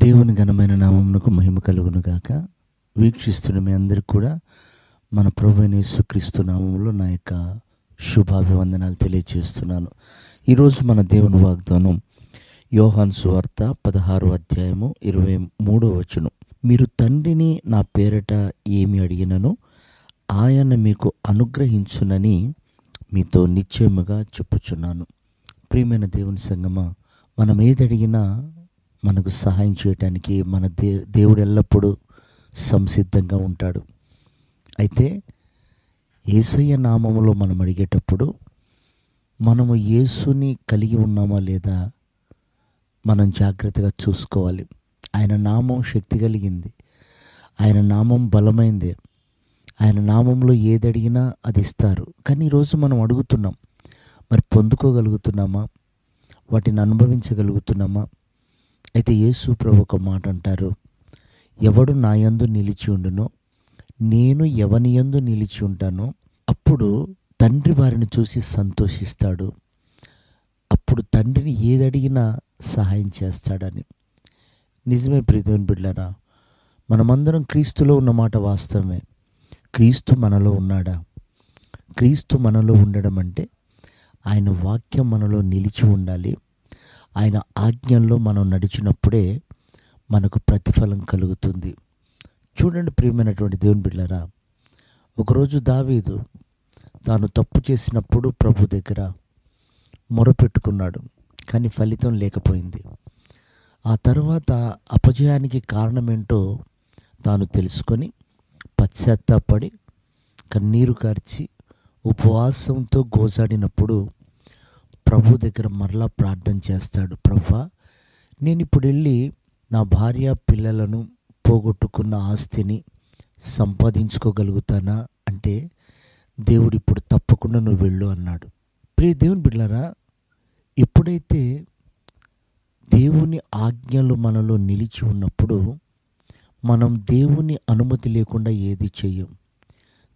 దేవుని ఘనమైన నామమునకు మహిమ కలుగును గాక. వీక్షిస్తున్న మీ అందరికి కూడా మన ప్రభువైన యేసుక్రీస్తు నామములో నా యొక్క శుభాభివందనాలు తెలియజేస్తున్నాను. ఈరోజు మన దేవుని వాగ్దానం యోహాను సువార్త 16వ అధ్యాయము 23వ వచనం. మీరు తండ్రిని నా పేరట ఏమి అడిగినను ఆయన మీకు అనుగ్రహించునని మీతో నిశ్చయముగా చెప్పుచున్నాను. ప్రియమైన దేవుని సంగమా, మనం ఏది అడిగినా మనకు సహాయం చేయటానికి మన దేవుడు ఎల్లప్పుడూ సంసిద్ధంగా ఉంటాడు. అయితే యేసయ్య నామములో మనం అడిగేటప్పుడు మనము యేసుని కలిగి ఉన్నామా లేదా మనం జాగ్రత్తగా చూసుకోవాలి. ఆయన నామం శక్తి కలిగింది, ఆయన నామం బలమైందే, ఆయన నామంలో ఏది అడిగినా అది ఇస్తారు. కానీ ఈరోజు మనం అడుగుతున్నాం, మరి పొందుకోగలుగుతున్నామా, వాటిని అనుభవించగలుగుతున్నామా? అయితే యేసు ప్రభు ఒక మాట అంటారు, ఎవడు నా యందు నిలిచి ఉండునో నేను ఎవని యందు నిలిచి ఉంటానో అప్పుడు తండ్రి వారిని చూసి సంతోషిస్తాడు, అప్పుడు తండ్రిని ఏదడిగినా సహాయం చేస్తాడని. నిజమే ప్రియమైన బిడ్డలారా, మనమందరం క్రీస్తులో ఉన్నమాట వాస్తవమే. క్రీస్తు మనలో ఉన్నాడా? క్రీస్తు మనలో ఉండడం అంటే ఆయన వాక్యం మనలో నిలిచి ఉండాలి. ఆయన ఆజ్ఞల్లో మనం నడిచినప్పుడే మనకు ప్రతిఫలం కలుగుతుంది. చూడండి ప్రియమైనటువంటి దేవుని బిడ్డలారా, ఒకరోజు దావీదు తాను తప్పు చేసినప్పుడు ప్రభు దగ్గర మొరపెట్టుకున్నాడు, కానీ ఫలితం లేకపోయింది. ఆ తర్వాత అపజయానికి కారణమేంటో తాను తెలుసుకొని పశ్చాత్తాపడి కన్నీరు కార్చి ఉపవాసంతో గోజాడినప్పుడు ప్రభు దగ్గర మరలా ప్రార్థన చేస్తాడు. ప్రభువా, నేను ఇప్పుడు వెళ్ళి నా భార్య పిల్లలను పోగొట్టుకున్న ఆస్తిని సంపాదించుకోగలుగుతానా అంటే దేవుడు ఇప్పుడు తప్పకుండా నువ్వు వెళ్ళు అన్నాడు. ప్రియ దేవుని బిడ్డలారా, ఎప్పుడైతే దేవుని ఆజ్ఞలు మనలో నిలిచి ఉన్నప్పుడు మనం దేవుని అనుమతి లేకుండా ఏది చెయ్యం,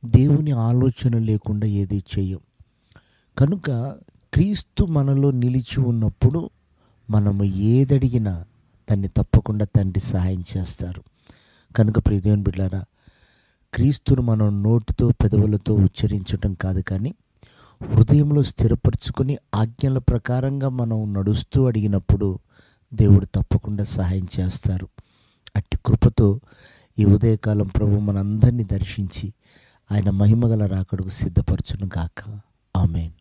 దేవుని ఆలోచన లేకుండా ఏది చెయ్యం. కనుక క్రీస్తు మనలో నిలిచి ఉన్నప్పుడు మనము ఏదడిగినా దాన్ని తప్పకుండా తండ్రి సహాయం చేస్తారు. కనుక ప్రియ దేవుని బిడ్డలారా, క్రీస్తును మనం నోటితో పెదవులతో ఉచ్చరించటం కాదు, కానీ హృదయంలో స్థిరపరచుకొని ఆజ్ఞల ప్రకారంగా మనం నడుస్తూ అడిగినప్పుడు దేవుడు తప్పకుండా సహాయం చేస్తారు. అట్టి కృపతో ఈ ఉదయకాలం ప్రభు మనందరినీ దర్శించి ఆయన మహిమగల రాకడకు సిద్ధపరచును గాక. ఆమేన్.